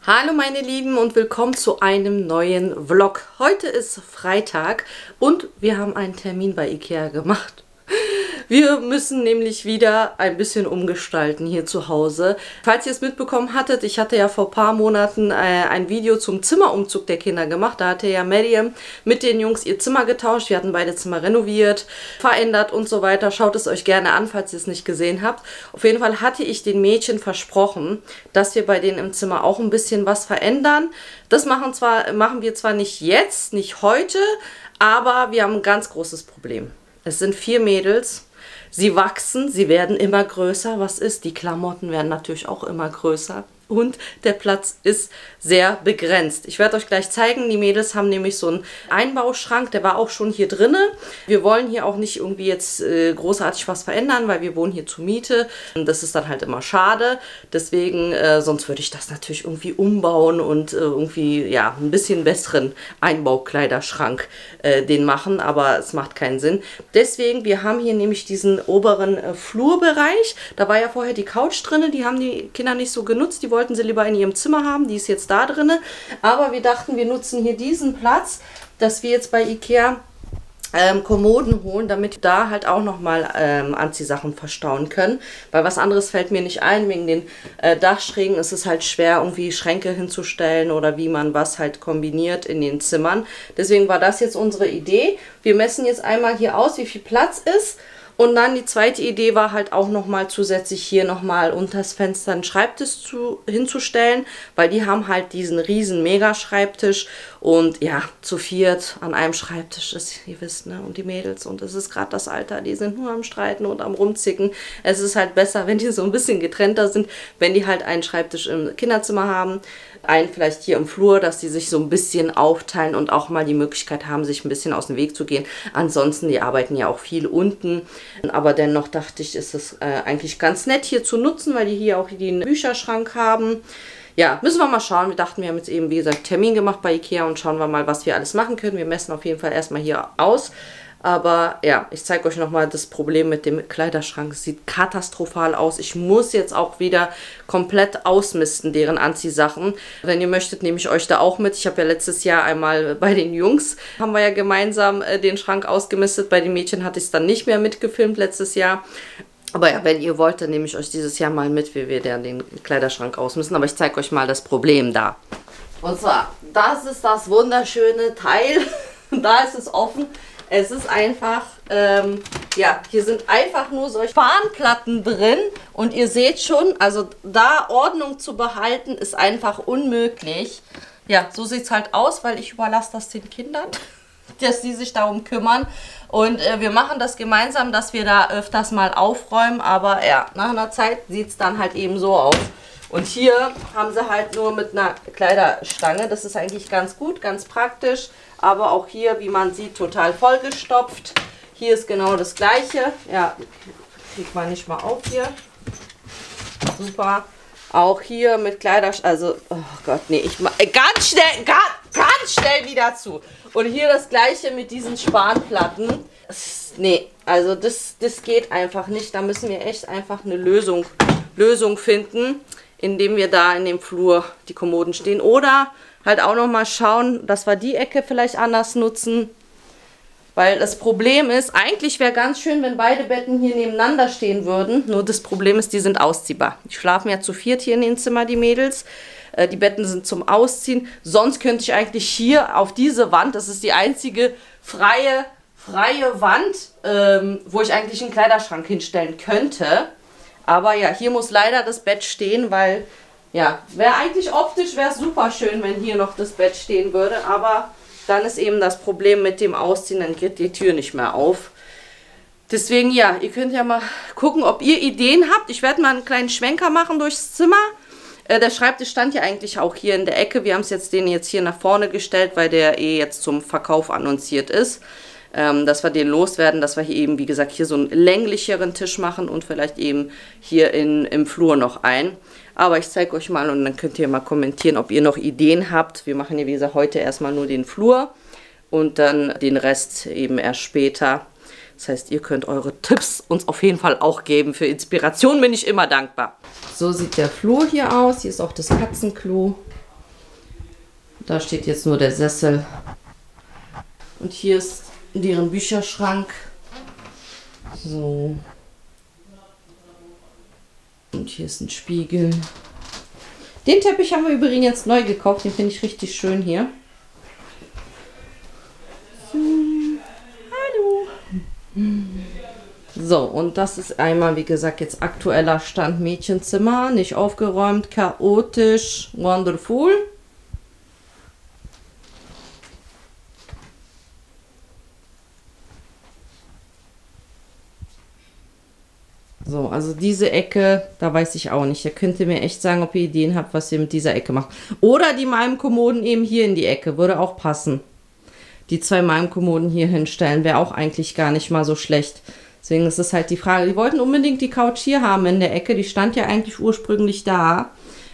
Hallo meine Lieben und willkommen zu einem neuen Vlog. Heute ist Freitag und wir haben einen Termin bei IKEA gemacht. Wir müssen nämlich wieder ein bisschen umgestalten hier zu Hause. Falls ihr es mitbekommen hattet, ich hatte ja vor ein paar Monaten ein Video zum Zimmerumzug der Kinder gemacht. Da hatte ja Maryam mit den Jungs ihr Zimmer getauscht. Wir hatten beide Zimmer renoviert, verändert und so weiter. Schaut es euch gerne an, falls ihr es nicht gesehen habt. Auf jeden Fall hatte ich den Mädchen versprochen, dass wir bei denen im Zimmer auch ein bisschen was verändern. Das machen wir zwar nicht jetzt, nicht heute, aber wir haben ein ganz großes Problem. Es sind 4 Mädels. Sie wachsen, sie werden immer größer. Was ist? Die Klamotten werden natürlich auch immer größer. Und der Platz ist sehr begrenzt. Ich werde euch gleich zeigen, die Mädels haben nämlich so einen Einbauschrank, der war auch schon hier drinne. Wir wollen hier auch nicht irgendwie jetzt großartig was verändern, weil wir wohnen hier zur Miete. Und das ist dann halt immer schade. Deswegen, sonst würde ich das natürlich irgendwie umbauen und irgendwie, ja, ein bisschen besseren Einbaukleiderschrank den machen. Aber es macht keinen Sinn. Deswegen, wir haben hier nämlich diesen oberen Flurbereich. Da war ja vorher die Couch drinne, die haben die Kinder nicht so genutzt. Die wollten sie lieber in ihrem Zimmer haben, die ist jetzt da drinne. Aber wir dachten, wir nutzen hier diesen Platz, dass wir jetzt bei IKEA Kommoden holen, damit wir da halt auch nochmal Anziehsachen verstauen können. Weil was anderes fällt mir nicht ein, wegen den Dachschrägen ist es halt schwer, irgendwie Schränke hinzustellen oder wie man was halt kombiniert in den Zimmern. Deswegen war das jetzt unsere Idee. Wir messen jetzt einmal hier aus, wie viel Platz ist. Und dann die zweite Idee war halt auch nochmal zusätzlich hier nochmal unter das Fenster einen Schreibtisch hinzustellen, weil die haben halt diesen riesen Mega-Schreibtisch und ja, zu viert an einem Schreibtisch ist, ihr wisst, ne, und die Mädels und es ist gerade das Alter, die sind nur am Streiten und am Rumzicken. Es ist halt besser, wenn die so ein bisschen getrennter sind, wenn die halt einen Schreibtisch im Kinderzimmer haben, einen vielleicht hier im Flur, dass die sich so ein bisschen aufteilen und auch mal die Möglichkeit haben, sich ein bisschen aus dem Weg zu gehen. Ansonsten, die arbeiten ja auch viel unten. Aber dennoch dachte ich, ist es eigentlich ganz nett hier zu nutzen, weil die hier auch den Bücherschrank haben. Ja, müssen wir mal schauen. Wir dachten, wir haben jetzt eben, wie gesagt, Termin gemacht bei IKEA und schauen wir mal, was wir alles machen können. Wir messen auf jeden Fall erstmal hier aus. Aber ja, ich zeige euch nochmal das Problem mit dem Kleiderschrank. Es sieht katastrophal aus. Ich muss jetzt auch wieder komplett ausmisten, deren Anziehsachen. Wenn ihr möchtet, nehme ich euch da auch mit. Ich habe ja letztes Jahr einmal bei den Jungs, haben wir ja gemeinsam den Schrank ausgemistet. Bei den Mädchen hatte ich es dann nicht mehr mitgefilmt letztes Jahr. Aber ja, wenn ihr wollt, dann nehme ich euch dieses Jahr mal mit, wie wir dann den Kleiderschrank ausmisten. Aber ich zeige euch mal das Problem da. Und zwar, das ist das wunderschöne Teil. Da ist es offen. Es ist einfach, ja, hier sind einfach nur solche Spanplatten drin und ihr seht schon, also da Ordnung zu behalten ist einfach unmöglich. Ja, so sieht es halt aus, weil ich überlasse das den Kindern, dass die sich darum kümmern. Und wir machen das gemeinsam, dass wir da öfters mal aufräumen, aber ja, nach einer Zeit sieht es dann halt eben so aus. Und hier haben sie halt nur mit einer Kleiderstange, das ist eigentlich ganz gut, ganz praktisch. Aber auch hier, wie man sieht, total vollgestopft. Hier ist genau das Gleiche. Ja, kriegt man nicht mal auf hier. Super. Auch hier mit Kleiderstange, also, oh Gott, nee, ich mach ganz schnell wieder zu. Und hier das Gleiche mit diesen Spanplatten. Nee, also das geht einfach nicht. Da müssen wir echt einfach eine Lösung finden, indem wir da in dem Flur die Kommoden stehen. Oder halt auch noch mal schauen, dass wir die Ecke vielleicht anders nutzen. Weil das Problem ist, eigentlich wäre ganz schön, wenn beide Betten hier nebeneinander stehen würden. Nur das Problem ist, die sind ausziehbar. Die schlafen ja zu viert hier in den Zimmer, die Mädels. Die Betten sind zum Ausziehen. Sonst könnte ich eigentlich hier auf diese Wand, das ist die einzige freie Wand, wo ich eigentlich einen Kleiderschrank hinstellen könnte. Aber ja, hier muss leider das Bett stehen, weil, ja, wäre eigentlich optisch, wäre super schön, wenn hier noch das Bett stehen würde. Aber dann ist eben das Problem mit dem Ausziehen, dann geht die Tür nicht mehr auf. Deswegen, ja, ihr könnt ja mal gucken, ob ihr Ideen habt. Ich werde mal einen kleinen Schwenker machen durchs Zimmer. Der Schreibtisch stand ja eigentlich auch hier in der Ecke. Wir haben es den jetzt hier nach vorne gestellt, weil der jetzt zum Verkauf annonciert ist. Dass wir den loswerden, dass wir hier eben, wie gesagt, hier so einen länglicheren Tisch machen und vielleicht eben hier im Flur noch einen. Aber ich zeige euch mal und dann könnt ihr mal kommentieren, ob ihr noch Ideen habt. Wir machen ja, wie gesagt, heute erstmal nur den Flur und dann den Rest eben erst später. Das heißt, ihr könnt eure Tipps uns auf jeden Fall auch geben. Für Inspiration bin ich immer dankbar. So sieht der Flur hier aus. Hier ist auch das Katzenklo. Da steht jetzt nur der Sessel. Und hier ist deren Bücherschrank. So. Und hier ist ein Spiegel. Den Teppich haben wir übrigens jetzt neu gekauft. Den finde ich richtig schön hier. So. Hallo. So, und das ist einmal, wie gesagt, jetzt aktueller Stand Mädchenzimmer. Nicht aufgeräumt, chaotisch, wonderful. So, also diese Ecke, da weiß ich auch nicht. Ihr könnt mir echt sagen, ob ihr Ideen habt, was ihr mit dieser Ecke macht. Oder die Malmkommoden eben hier in die Ecke, würde auch passen. Die 2 Malmkommoden hier hinstellen, wäre auch eigentlich gar nicht mal so schlecht. Deswegen ist es halt die Frage, die wollten unbedingt die Couch hier haben in der Ecke. Die stand ja eigentlich ursprünglich da.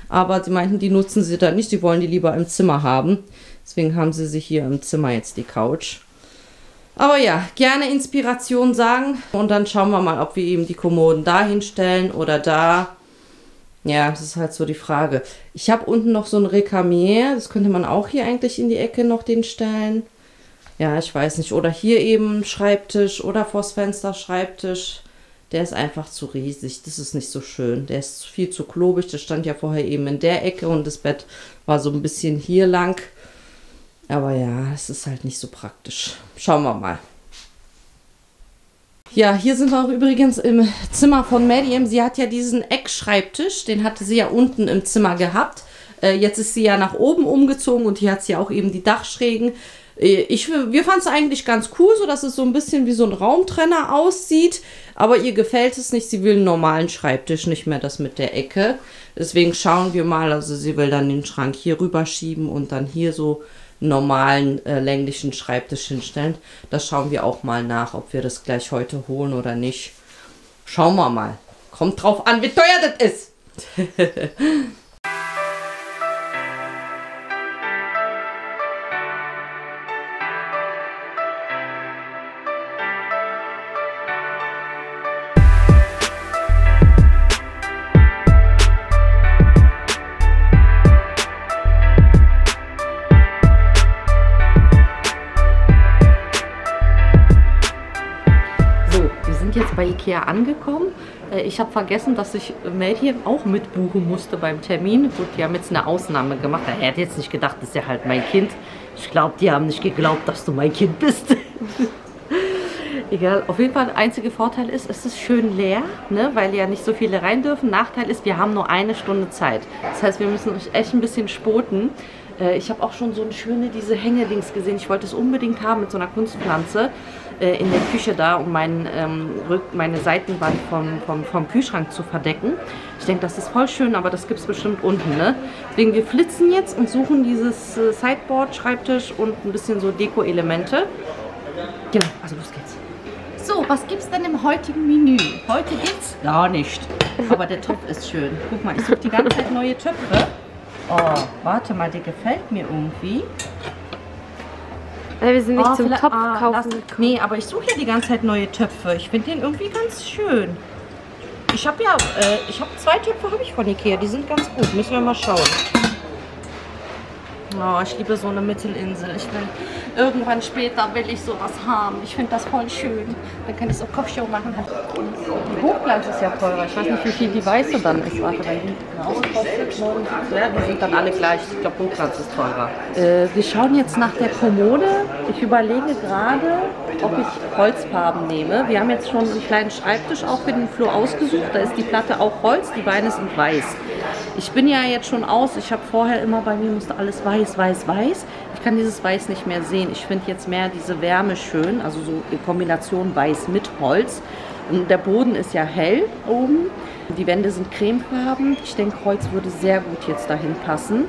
Aber sie meinten, die nutzen sie dann nicht. Sie wollen die lieber im Zimmer haben. Deswegen haben sie sich hier im Zimmer jetzt die Couch. Aber ja, gerne Inspiration sagen. Und dann schauen wir mal, ob wir eben die Kommoden da hinstellen oder da. Ja, das ist halt so die Frage. Ich habe unten noch so ein Recamier. Das könnte man auch hier eigentlich in die Ecke noch den stellen. Ja, ich weiß nicht. Oder hier eben Schreibtisch oder vors Fenster Schreibtisch. Der ist einfach zu riesig. Das ist nicht so schön. Der ist viel zu klobig. Der stand ja vorher eben in der Ecke und das Bett war so ein bisschen hier lang. Aber ja, es ist halt nicht so praktisch. Schauen wir mal. Ja, hier sind wir auch übrigens im Zimmer von Mariam. Sie hat ja diesen Eckschreibtisch, den hatte sie ja unten im Zimmer gehabt. Jetzt ist sie ja nach oben umgezogen und hier hat sie auch eben die Dachschrägen. Wir fanden es eigentlich ganz cool, so dass es so ein bisschen wie so ein Raumtrenner aussieht. Aber ihr gefällt es nicht. Sie will einen normalen Schreibtisch, nicht mehr das mit der Ecke. Deswegen schauen wir mal. Also sie will dann den Schrank hier rüberschieben und dann hier so normalen länglichen Schreibtisch hinstellen. Das schauen wir auch mal nach, ob wir das gleich heute holen oder nicht. Schauen wir mal. Kommt drauf an, wie teuer das ist. Jetzt bei Ikea angekommen. Ich habe vergessen, dass ich Mariam auch mitbuchen musste beim Termin. Gut, die haben jetzt eine Ausnahme gemacht. Er hätte jetzt nicht gedacht, das ist ja halt mein Kind. Ich glaube, die haben nicht geglaubt, dass du mein Kind bist. Egal, auf jeden Fall der einzige Vorteil ist, es ist schön leer, ne, weil ja nicht so viele rein dürfen. Nachteil ist, wir haben nur 1 Stunde Zeit. Das heißt, wir müssen uns echt ein bisschen spoten. Ich habe auch schon so eine schöne, diese Hängedings gesehen. Ich wollte es unbedingt haben mit so einer Kunstpflanze in der Küche da, um meine Seitenwand vom Kühlschrank zu verdecken. Ich denke, das ist voll schön, aber das gibt es bestimmt unten, ne? Deswegen, wir flitzen jetzt und suchen dieses Sideboard, Schreibtisch und ein bisschen so Deko-Elemente. Genau, also los geht's. So, was gibt's denn im heutigen Menü? Heute gibt's gar nicht. Aber der Topf ist schön. Guck mal, ich suche die ganze Zeit neue Töpfe. Oh, warte mal, der gefällt mir irgendwie. Wir sind nicht zum Topf kaufen. Nee, aber ich suche ja die ganze Zeit neue Töpfe. Ich finde den irgendwie ganz schön. Ich habe ja, 2 Töpfe habe ich von Ikea. Die sind ganz gut. Müssen wir mal schauen. Oh, ich liebe so eine Mittelinsel. Irgendwann später will ich sowas haben. Ich finde das voll schön. Dann kann ich so Kochshow machen. Die Hochglanz ist ja teurer. Ich weiß nicht, wie viel die weiße dann ist. Warte, weil die graue kostet 49. Ja, die sind dann alle gleich. Ich glaube, Hochglanz ist teurer. Wir schauen jetzt nach der Kommode. Ich überlege gerade, ob ich Holzfarben nehme. Wir haben jetzt schon einen kleinen Schreibtisch auch für den Flur ausgesucht. Da ist die Platte auch Holz, die Beine sind weiß. Ich bin ja jetzt schon aus. Ich habe vorher immer, bei mir musste alles weiß, weiß, weiß. Ich kann dieses Weiß nicht mehr sehen. Ich finde jetzt mehr diese Wärme schön, also so in Kombination Weiß mit Holz. Und der Boden ist ja hell oben. Die Wände sind cremefarben. Ich denke, Holz würde sehr gut jetzt dahin passen,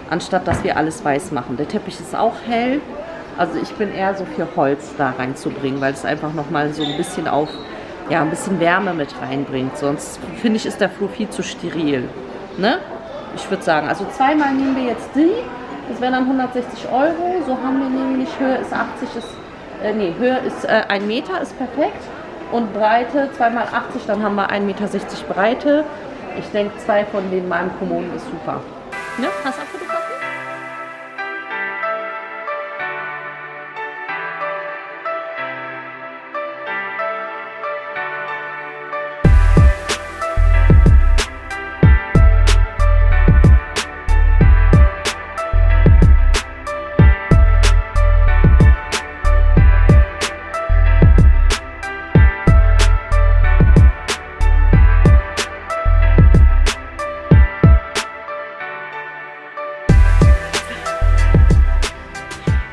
anstatt dass wir alles weiß machen. Der Teppich ist auch hell. Also ich bin eher so für Holz da reinzubringen, weil es einfach nochmal so ein bisschen ein bisschen Wärme mit reinbringt. Sonst finde ich, ist der Flur viel zu steril. Ne? Ich würde sagen, also zweimal nehmen wir jetzt die. Das wären dann 160 €. So haben wir nämlich, Höhe ist 1 Meter, ist perfekt. Und Breite 2 mal 80, dann haben wir 1,60 Meter Breite. Ich denke, 2 von den meinen Kommoden ist super. Ne? Hast du abfotografiert?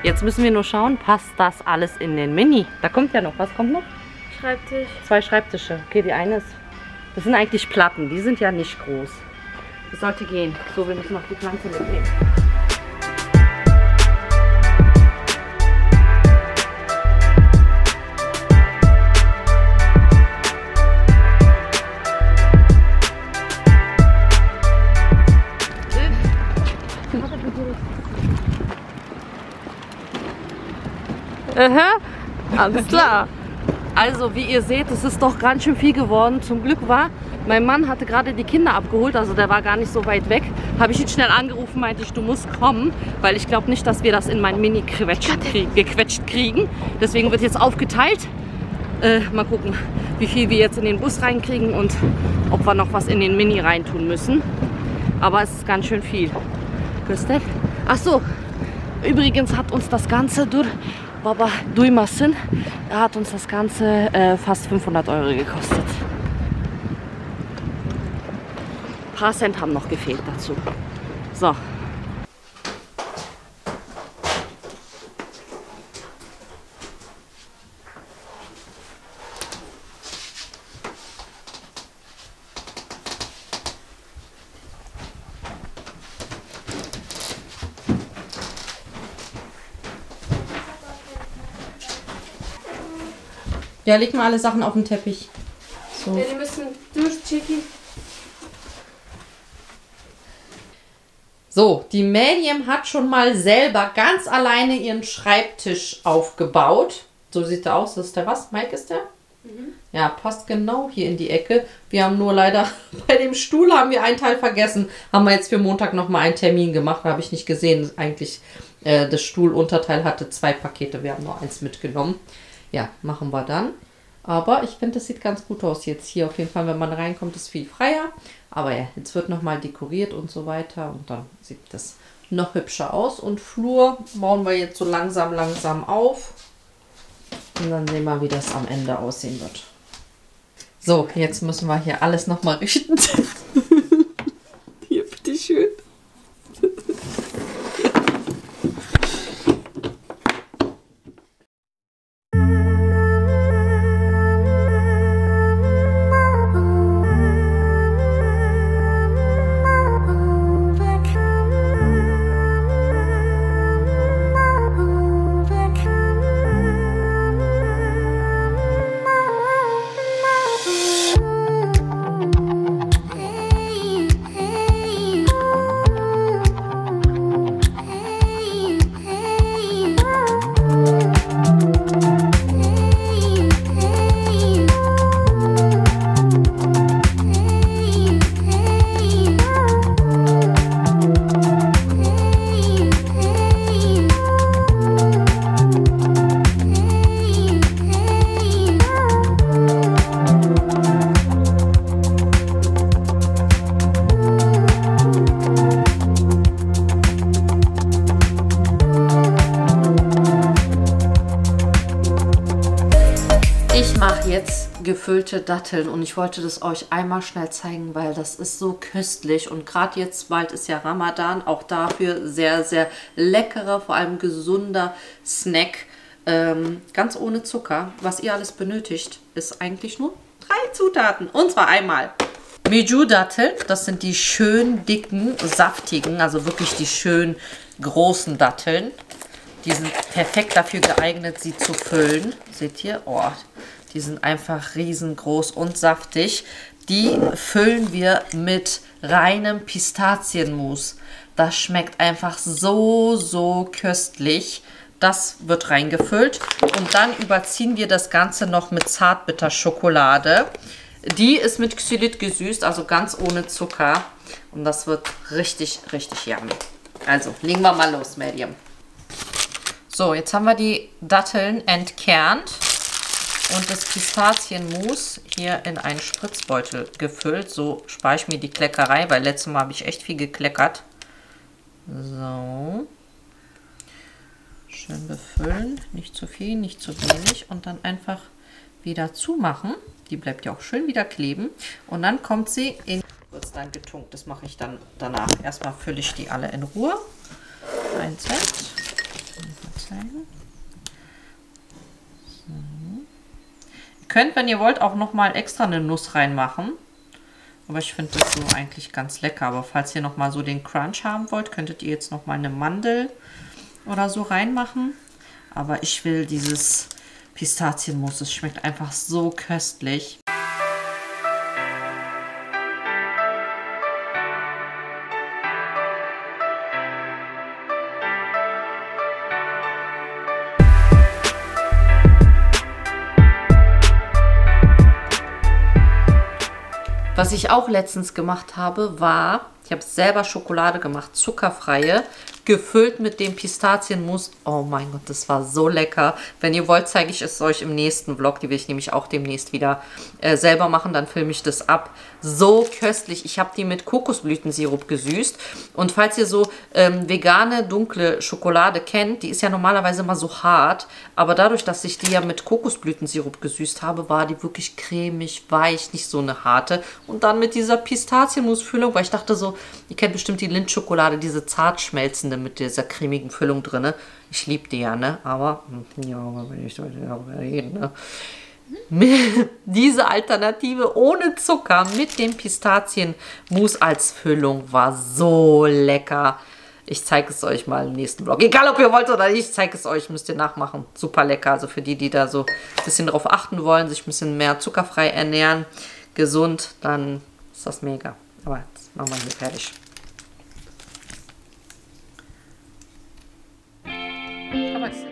Jetzt müssen wir nur schauen, passt das alles in den Mini? Da kommt ja noch, was kommt noch? Schreibtisch. 2 Schreibtische. Okay, die eine ist, das sind eigentlich Platten, die sind ja nicht groß. Das sollte gehen. So, wir müssen noch die Pflanze mitnehmen. Aha, alles klar. Also, wie ihr seht, es ist doch ganz schön viel geworden. Zum Glück war, mein Mann hatte gerade die Kinder abgeholt, also der war gar nicht so weit weg. Habe ich ihn schnell angerufen, meinte ich, du musst kommen, weil ich glaube nicht, dass wir das in mein Mini gequetscht kriegen. Deswegen wird jetzt aufgeteilt. Mal gucken, wie viel wir jetzt in den Bus reinkriegen und ob wir noch was in den Mini reintun müssen. Aber es ist ganz schön viel. Küste. Ach so, übrigens hat uns das Ganze durch Baba Duymasın, er hat uns das Ganze fast 500 € gekostet. Ein paar Cent haben noch gefehlt dazu. So. Ja, leg mal alle Sachen auf den Teppich. So. Ja, die müssen durchchecken. So, die Medium hat schon mal selber ganz alleine ihren Schreibtisch aufgebaut. So sieht er aus. Das ist der was? Mike ist der? Mhm. Ja, passt genau hier in die Ecke. Wir haben nur leider bei dem Stuhl haben wir einen Teil vergessen. Haben wir jetzt für Montag nochmal einen Termin gemacht. Habe ich nicht gesehen. Eigentlich das Stuhlunterteil hatte 2 Pakete. Wir haben nur 1 mitgenommen. Ja, machen wir dann. Aber ich finde, das sieht ganz gut aus jetzt hier. Auf jeden Fall, wenn man reinkommt, ist viel freier. Aber ja, jetzt wird nochmal dekoriert und so weiter. Und dann sieht das noch hübscher aus. Und Flur bauen wir jetzt so langsam auf. Und dann sehen wir, wie das am Ende aussehen wird. So, jetzt müssen wir hier alles nochmal richten. Hier, bitteschön. Gefüllte Datteln und ich wollte das euch einmal schnell zeigen, weil das ist so köstlich und gerade jetzt, bald ist ja Ramadan, auch dafür sehr, sehr leckerer, vor allem gesunder Snack, ganz ohne Zucker. Was ihr alles benötigt, ist eigentlich nur 3 Zutaten und zwar einmal Meju-Datteln, das sind die schön dicken, saftigen, also wirklich die schön großen Datteln. Die sind perfekt dafür geeignet, sie zu füllen. Seht ihr? Oh, die sind einfach riesengroß und saftig. Die füllen wir mit reinem Pistazienmus. Das schmeckt einfach so, so köstlich. Das wird reingefüllt. Und dann überziehen wir das Ganze noch mit Zartbitterschokolade. Die ist mit Xylit gesüßt, also ganz ohne Zucker. Und das wird richtig, richtig yummy. Also, legen wir mal los, Medium. So, jetzt haben wir die Datteln entkernt. Und das Pistazienmus hier in einen Spritzbeutel gefüllt. So spare ich mir die Kleckerei, weil letztes Mal habe ich echt viel gekleckert. So. Schön befüllen. Nicht zu viel, nicht zu wenig. Und dann einfach wieder zumachen. Die bleibt ja auch schön wieder kleben. Und dann kommt sie in... Wird es dann getunkt. Das mache ich dann danach. Erstmal fülle ich die alle in Ruhe. 1 Cent. zeigen. So. Ihr könnt, wenn ihr wollt, auch nochmal extra eine Nuss reinmachen. Aber ich finde das so eigentlich ganz lecker. Aber falls ihr nochmal so den Crunch haben wollt, könntet ihr jetzt nochmal eine Mandel oder so reinmachen. Aber ich will dieses Pistazienmus. Es schmeckt einfach so köstlich. Was ich auch letztens gemacht habe, war, ich habe selber Schokolade gemacht, zuckerfreie, gefüllt mit dem Pistazienmus. Oh mein Gott, das war so lecker. Wenn ihr wollt, zeige ich es euch im nächsten Vlog. Die will ich nämlich auch demnächst wieder selber machen. Dann filme ich das ab. So köstlich. Ich habe die mit Kokosblütensirup gesüßt. Und falls ihr so vegane, dunkle Schokolade kennt, die ist ja normalerweise immer so hart. Aber dadurch, dass ich die ja mit Kokosblütensirup gesüßt habe, war die wirklich cremig, weich, nicht so eine harte. Und dann mit dieser Pistazienmusfüllung, weil ich dachte so, ihr kennt bestimmt die Lindt-Schokolade, diese zart schmelzende mit dieser cremigen Füllung drin. Ich liebe die ja, ne? Aber, ja, wenn ich darüber reden, ne? Diese Alternative ohne Zucker mit dem Pistazienmus als Füllung war so lecker. Ich zeige es euch mal im nächsten Vlog. Egal, ob ihr wollt oder nicht, ich zeige es euch. Müsst ihr nachmachen. Super lecker. Also für die, die da so ein bisschen drauf achten wollen, sich ein bisschen mehr zuckerfrei ernähren, gesund, dann ist das mega. Aber jetzt machen wir hier fertig. Aber es ist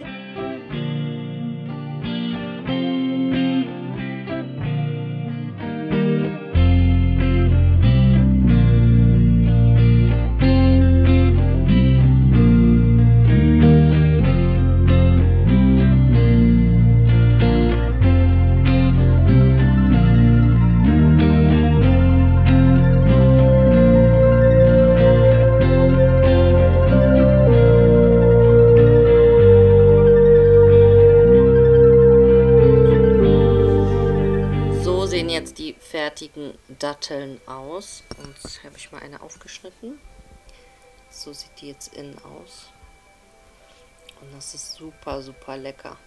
fertigen Datteln aus. Und jetzt habe ich mal eine aufgeschnitten. So sieht die jetzt innen aus. Und das ist super, super lecker.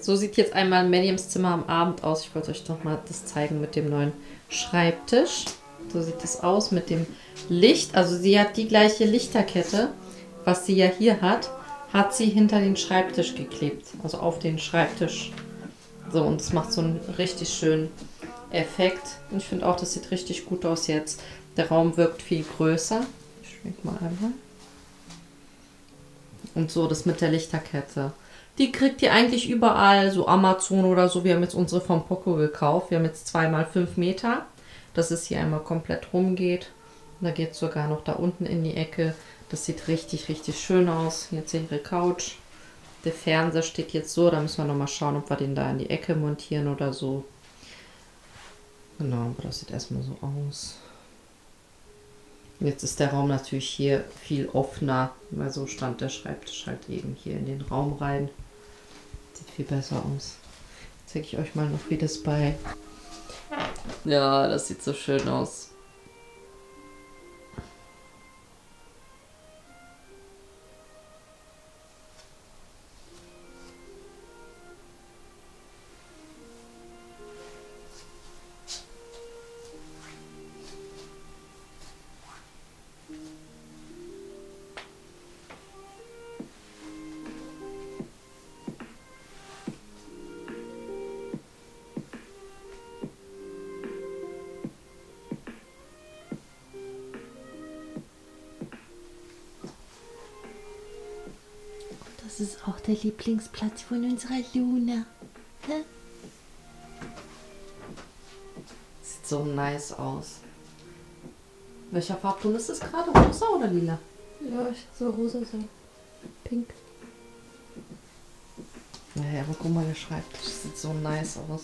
So sieht jetzt einmal Mariams Zimmer am Abend aus. Ich wollte euch noch mal das zeigen mit dem neuen Schreibtisch. So sieht es aus mit dem Licht. Also sie hat die gleiche Lichterkette, was sie ja hier hat sie hinter den Schreibtisch geklebt. Also auf den Schreibtisch. So, und es macht so einen richtig schönen Effekt. Und ich finde auch, das sieht richtig gut aus jetzt. Der Raum wirkt viel größer. Ich schwenke mal einmal. Und so, das mit der Lichterkette. Die kriegt ihr eigentlich überall, so Amazon oder so. Wir haben jetzt unsere vom Poco gekauft. Wir haben jetzt 2x5 Meter, dass es hier einmal komplett rumgeht. Und da geht es sogar noch da unten in die Ecke. Das sieht richtig, richtig schön aus. Jetzt ihre Couch. Der Fernseher steht jetzt so. Da müssen wir nochmal schauen, ob wir den da in die Ecke montieren oder so. Genau, aber das sieht erstmal so aus. Jetzt ist der Raum natürlich hier viel offener, weil so stand der Schreibtisch halt eben hier in den Raum rein. Sieht viel besser aus. Jetzt zeige ich euch mal noch, wie das bei... Ja, das sieht so schön aus. ist auch der Lieblingsplatz von unserer Luna. Ne? Sieht so nice aus. Welcher Farbton ist das gerade? Rosa oder lila? Ja, so rosa, so pink. Naja, aber guck mal, der Schreibtisch sieht so nice aus.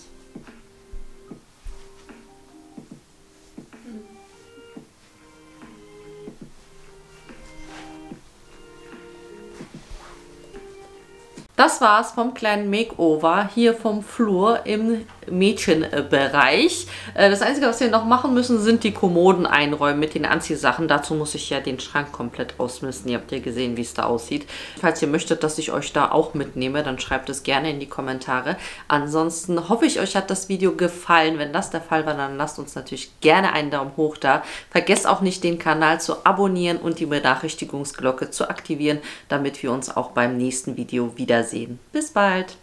Das war's vom kleinen Makeover hier vom Flur im Mädchenbereich. Das Einzige, was wir noch machen müssen, sind die Kommoden einräumen mit den Anziehsachen. Dazu muss ich ja den Schrank komplett ausmisten. Ihr habt ja gesehen, wie es da aussieht. Falls ihr möchtet, dass ich euch da auch mitnehme, dann schreibt es gerne in die Kommentare. Ansonsten hoffe ich, euch hat das Video gefallen. Wenn das der Fall war, dann lasst uns natürlich gerne einen Daumen hoch da. Vergesst auch nicht, den Kanal zu abonnieren und die Benachrichtigungsglocke zu aktivieren, damit wir uns auch beim nächsten Video wiedersehen. Bis bald!